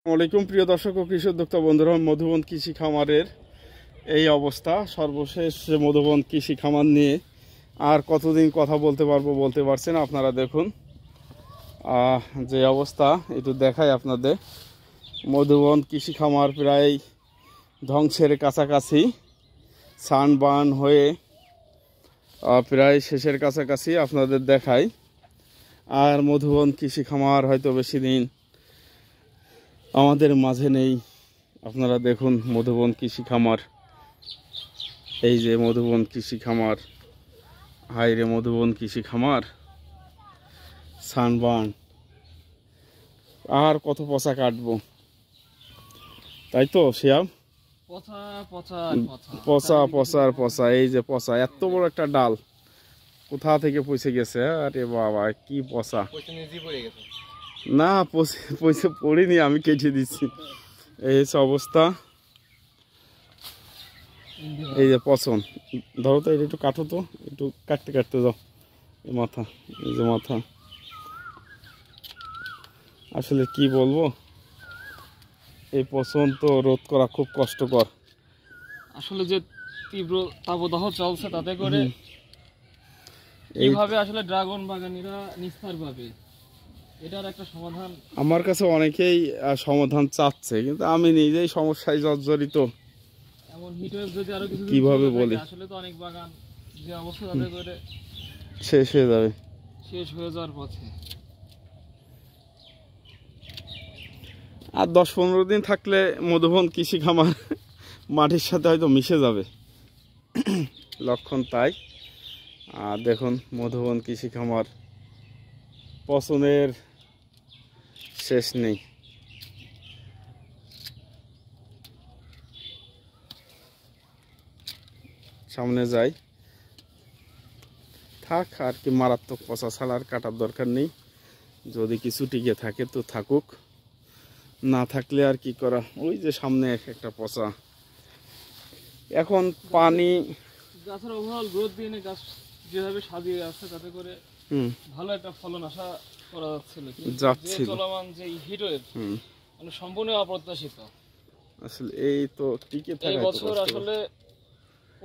আসসালামাইকুম প্রিয় দর্শক ও কৃষি উদ্যোক্তা বন্ধুরা, মধুবন কৃষি খামারের এই অবস্থা। সর্বশেষ মধুবন কৃষি খামার নিয়ে আর কতদিন কথা বলতে পারছেন আপনারা। দেখুন যে অবস্থা, একটু দেখাই আপনাদের। মধুবন কৃষি খামার প্রায় ধ্বংসের কাছাকাছি, সানবার্ন হয়ে প্রায় শেষের কাছাকাছি আপনাদের দেখাই। আর মধুবন কৃষি খামার হয়তো বেশি দিন আমাদের মাঝে নেই। আপনারা দেখুন মধুবন কৃষি খামার, এই যে মধুবন কৃষি খামার, হাইরে মধুবন কৃষি খামার, সানবার্ন। আর কত পচা কাটবো, তাই তো শিয়াব? পচা পচার পচা, এই যে পচা, এত বড় একটা ডাল কোথা থেকে পচে গেছে। আরে বাবা, কি পচা! না, পয়সা পড়িনি, আমি কেটে দিচ্ছি। এই অবস্থা, এই যে পচন। ধরো তো, এটা একটু কাটো তো, একটু কাটতে কাটতে যাও। এই মাথা, এই যে মাথা, আসলে কি বলবো, এই পচন তো রোধ করা খুব কষ্টকর। আসলে যে তীব্র তাপদাহ চলছে, তাতে করে এইভাবে আসলে ড্রাগন বাগানিরা নিস্তার পাবে, এটার একটা সমাধান আমার কাছে অনেকেই সমাধান চাচ্ছে, কিন্তু আমি নিজেই সমস্যায় জর্জরিত। এমন হিটওয়েভ যদি আরো কিছু কিভাবে বলি, আসলে তো অনেক বাগান যে অবস্থা, তাতে করে শেষ হয়ে যাবে, শেষ হয়ে যাওয়ার পথে। আর 10-15 দিন থাকলে মধুবন কৃষি খামার মাটির সাথে হয়তো মিশে যাবে, লক্ষণ তাই। আর দেখুন মধুবন কৃষি খামার, পচনের শেষ নেই। সামনে যাই, থাক আর কি, মারাত্মক পচা ছাড়া আর কাটার দরকার নেই। যদি কিছু টিকে থাকে তো থাকুক, না থাকলে আর কি করা। ওই যে সামনে একটা পচা। এখন পানি, গাছের ওভারঅল গ্রোথ দিয়ে গাছ যেভাবে সাজিয়ে আছে, তাতে করে ভালো একটা ফলন আশা করা যাচ্ছিল। চলমান যে হিটওয়েভ মানে সম্পূর্ণ অপ্রত্যাশিত। আসলে এই তো টিকে থাকে। এই বছর আসলে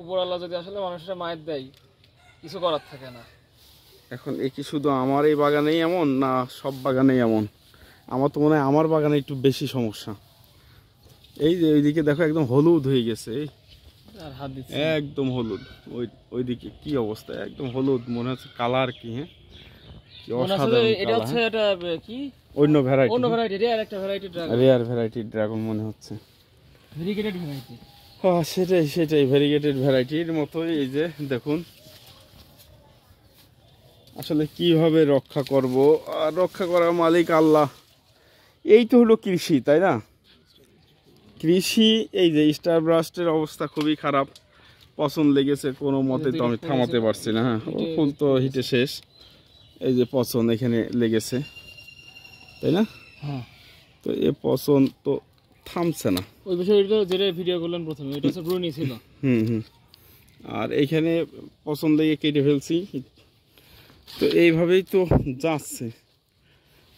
উপরওয়ালা যদি আসলে মানুষের মায়ের দেয়, কিছু করার থাকে না। এখন এ কি শুধু আমার এই বাগানেই এমন, না সব বাগানেই এমন? আমার তো মনে হয় আমার বাগানে একটু বেশি সমস্যা। এই যে ওইদিকে দেখো, একদম হলুদ হয়ে গেছে, একদম হলুদ। ওইদিকে কি অবস্থা, একদম হলুদ, মনে হচ্ছে কালার কি। হ্যাঁ, কি অসাধারণ। এটা হচ্ছে এটা কি অন্য ভ্যারাইটি, রেয়ার ভ্যারাইটি ড্রাগন মনে হচ্ছে। Variegated variety. হ্যাঁ, সেটাই ভ্যারিগেটেড ভ্যারাইটির মতোই। এই যে দেখুন, আসলে কিভাবে রক্ষা করব, আর রক্ষা করার মালিক আল্লাহ। এই তো হলো কৃষি, তাই না? কৃষি। এই যে স্টার ব্রাস্টের অবস্থা খুবই খারাপ, পচন লেগেছে, কোনো মতে তো আমি থামাতে পারছি না। হ্যাঁ, ও ফুল তো হিটে শেষ। এই যে পচন এখানে লেগেছে, তাই না? হ্যাঁ, তো এ পচন তো থামছে না। ওই বিষয়টা যেটা ভিডিও করলেন প্রথমে, এটা হচ্ছে ব্রুনি ছিল। আর এইখানে পচন লেগে কেটে ফেলছি। তো এইভাবেই তো যাচ্ছে।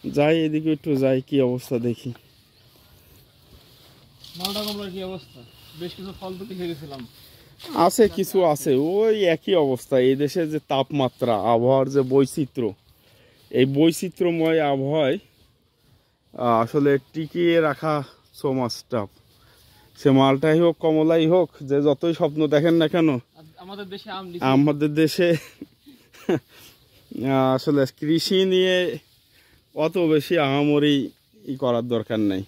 যাই এদিকে একটু যাই, কি অবস্থা দেখি। মালটা কমলার কি অবস্থা? বেশ কিছু ফল তো দেখে গেছিলাম, আছে কিছু আছে, ওই একই অবস্থা। এই দেশের যে তাপমাত্রা, আবহাওয়ার যে বৈচিত্র্য, এই বৈচিত্র্যময় আবহাওয়ায় আসলে টিকিয়ে রাখা সো মাচ টাফ। সে মালটাই হোক, কমলাই হোক, যে যতই স্বপ্ন দেখেন না কেন, আমাদের দেশে আসলে কৃষি নিয়ে অত বেশি আহামরি করার দরকার নেই।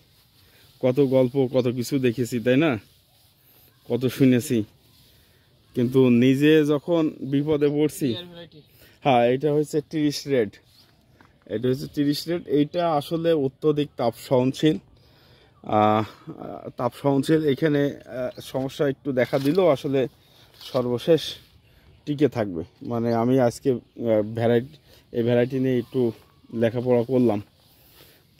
কত গল্প, কত কিছু দেখেছি, তাই না? কত শুনেছি, কিন্তু নিজে যখন বিপদে পড়ছি। হ্যাঁ, এটা হচ্ছে 30 রেড। এটা হচ্ছে 30 রেড। এইটা আসলে অত্যধিক তাপ সহনশীল। এখানে সমস্যা একটু দেখা দিলেও আসলে সর্বশেষ টিকে থাকবে। মানে আমি আজকে এই ভ্যারাইটি নিয়ে একটু লেখাপড়া করলাম,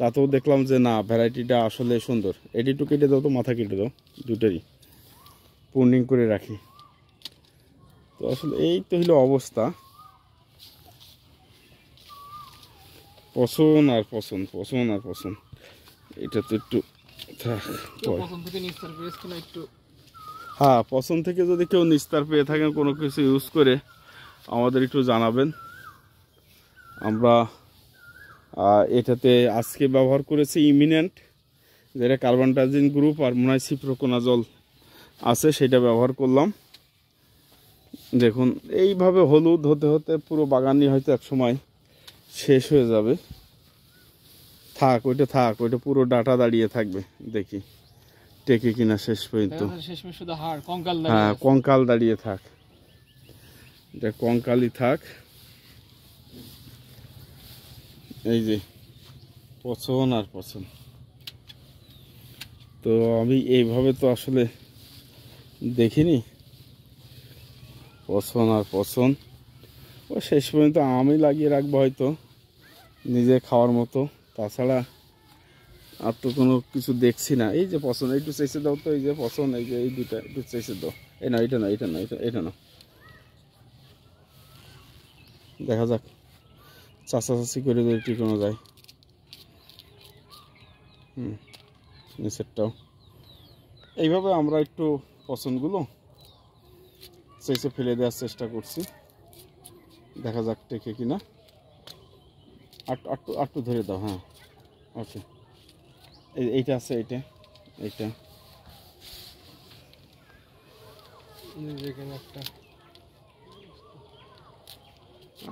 তাতেও দেখলাম যে না, ভ্যারাইটিটা আসলে সুন্দর। এটি একটু কেটে দাও তো, মাথা কেটে দাও, দুটোরই পূর্ণিং করে রাখি। তো আসলে এই তো হলো অবস্থা, পচন আর পচন। এটা তো একটু পছন্দ থেকে নিস্তার পেয়েছে কিনা একটু। হ্যাঁ, পছন্দ থেকে যদি কেউ নিস্তার পেয়ে থাকেন কোনো কিছু ইউজ করে আমাদের একটু জানাবেন। আমরা এটাতে আজকে ব্যবহার করেছি ইমিনেন্ট, যেটা কার্বনটাজিন গ্রুপ আর মনে হয় সিপ্রোকোনাজল আছে, সেটা ব্যবহার করলাম। দেখুন এইভাবে হলুদ হতে হতে পুরো বাগানই হয়তো এক সময় শেষ হয়ে যাবে। থাক ওইটা পুরো ডাটা দাঁড়িয়ে থাকবে, দেখি টেকে কিনা শেষ পর্যন্ত। হ্যাঁ, কঙ্কাল দাঁড়িয়ে থাক, এটা কঙ্কালই থাক। এই যে পছন আর পছন, তো আমি এইভাবে তো আসলে দেখিনি। পছন আর পছন, ও শেষ পর্যন্ত আমি লাগিয়ে রাখবো হয়তো নিজে খাওয়ার মতো, তাছাড়া আর তো কোনো কিছু দেখছি না। এই যে পছন্দ, একটু চেয়েছে দাও তো, এই যে পছন্দ, এই যে এই দুটা একটু চেয়েছে দাও। এই না, এটা না, এটা না, এটা না, দেখা যাক চাষাচাষি করে যদি টিকানো যায়। নিচেরটাও এইভাবে আমরা একটু পছন্দগুলো চেয়েছে ফেলে দেওয়ার চেষ্টা করছি, দেখা যাক টেকে কিনা। আটটু ধরে দাও। হ্যাঁ, ওকে, এইটা আছে, এইটা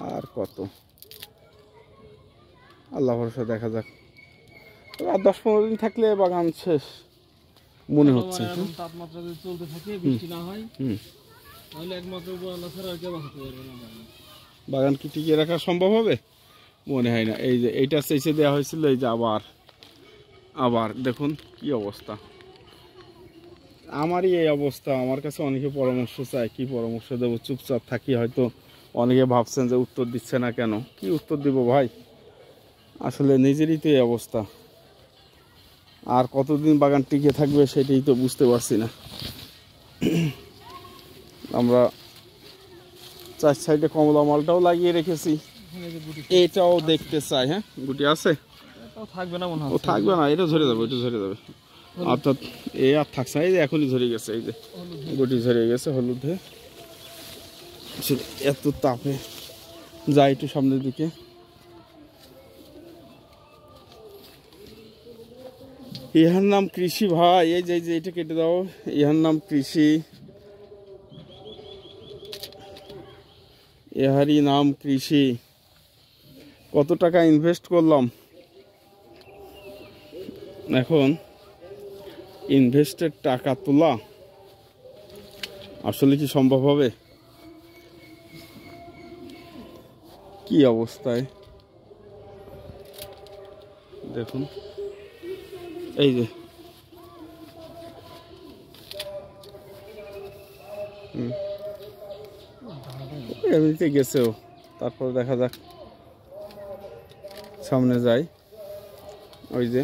আর কত, আল্লাহ ভরসা, দেখা যাক। আর 10-15 দিন থাকলে বাগান শেষ মনে হচ্ছে। তাপমাত্রা যদি চলতে থাকে, বৃষ্টি না হয়, তাহলে একমাত্র আল্লাহ ছাড়া আর কেউ বাঁচাতে পারবে না। বাগান কি টিকিয়ে রাখা সম্ভব হবে? মনে হয় না। এই যে এইটা চেয়েছে দেওয়া হয়েছিল, এই যে আবার দেখুন কি অবস্থা। আমারই এই অবস্থা, আমার কাছে অনেকে পরামর্শ চায়, কি পরামর্শ দেবো, চুপচাপ থাকি। হয়তো অনেকে ভাবছেন যে উত্তর দিচ্ছে না কেন, কি উত্তর দিব ভাই, আসলে নিজেরই তো এই অবস্থা। আর কতদিন বাগান টিকে থাকবে সেটাই তো বুঝতে পারছি না। আমরা 4 সাইডে কমলা মালটাও লাগিয়ে রেখেছি, এটাও দেখতে চাই। হ্যাঁ, গুটি আছে, থাকবে না মনে হয়, ও থাকবে না, এটা ঝরে যাবে, অর্থাৎ এ আর থাকছে না। এই যে এখনই ঝরে গেছে, এই যে গুটি ঝরে গেছে হলুদে। এত তাপে যাই একটু সামনের দিকে। ইহার নাম কৃষি ভাই, এই যে এটা কেটে দাও। ইহার নাম কৃষি, ইহারই নাম কৃষি। কত টাকা ইনভেস্ট করলাম, এখন ইনভেস্টের টাকা তোলা আসলে কি সম্ভব হবে? কি অবস্থায় দেখুন, এই যে এমনিতে গেছেও। তারপর দেখা যাক, সামনে যাই। ওই যে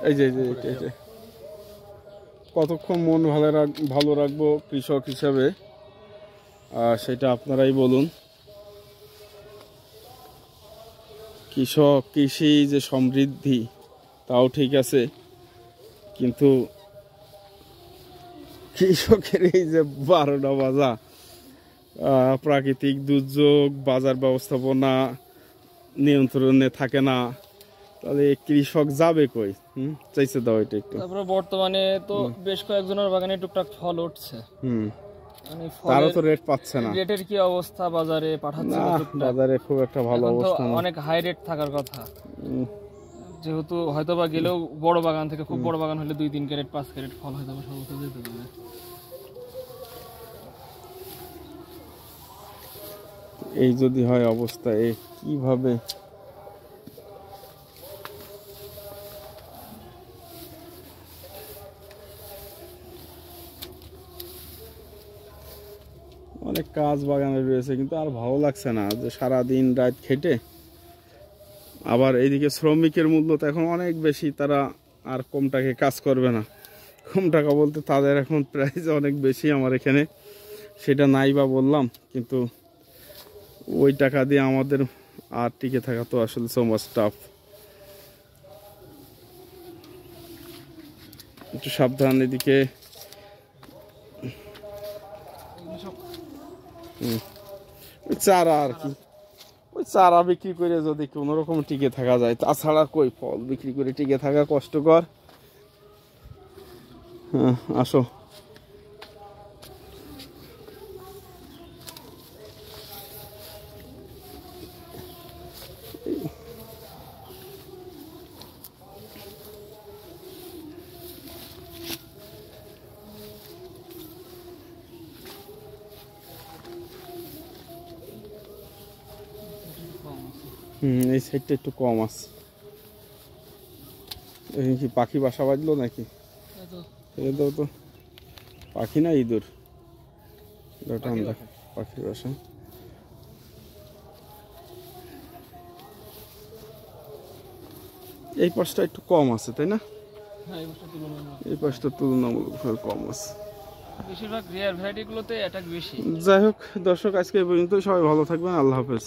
এই যে কতক্ষণ মন ভালো রাখবো কৃষক হিসাবে, সেটা আপনারাই বলুন। কৃষি যে সমৃদ্ধি তাও ঠিক আছে, কিন্তু কৃষকের এই যে 12টা বাজা, প্রাকৃতিক দুর্যোগ, বাজার ব্যবস্থাপনা নিয়ন্ত্রণে থাকে না, তাহলে কৃষক যাবে কই? চাইছে দাও এটা একটু। তারপরে বর্তমানে তো বেশ কয়েকজনের বাগানে টুকটাক ফল উঠছে, মানে তারও তো রেট পাচ্ছে না। রেটের কি অবস্থা বাজারে? পাঠাচ্ছে বাজারে খুব একটা ভালো অবস্থা না, অনেক হাই রেট থাকার কথা। যেহেতু হয়তো বা গেলেও বড় বাগান থেকে, খুব বড় বাগান হলে 2-3 ক্যারেট 5 ক্যারেট ফল হয়তো সর্বোচ্চ যেতে পারবে। এই যদি হয় অবস্থা, কিভাবে অনেক কাজ বাগানে রয়েছে, কিন্তু আর ভালো লাগছে না যে সারাদিন রাত খেটে। আবার এইদিকে শ্রমিকের মূল্য তো এখন অনেক বেশি, তারা আর কম টাকায় কাজ করবে না। কম টাকা বলতে তাদের এখন প্রাইস অনেক বেশি আমার এখানে, সেটা নাই বা বললাম, কিন্তু ওই টাকা দিয়ে আমাদের আর টিকে থাকা তো আসলে সো মাচ টাফ। একটু সাবধান এদিকে। ওই চারা আর কি, ওই চারা বিক্রি করে যদি কোনো রকম টিকে থাকা যায়, তাছাড়া কই ফল বিক্রি করে টিকে থাকা কষ্টকর। হ্যাঁ আসো। এই সাইডটা একটু কম আছে। এখানে কি পাখি বাসা বাঁধলো নাকি? দাও তো, পাখি না ইঁদুর? পাখির বাসা। এই পাশটা একটু কম আছে তাই না? এই পাশটা তুলনামূলকভাবে কম আছে। বেশিরভাগ রেয়ার ভ্যারাইটি গুলোতে অ্যাটাক বেশি। যাই হোক দর্শক, আজকে এই পর্যন্ত। সবাই ভালো থাকবেন। আল্লাহ হাফেজ।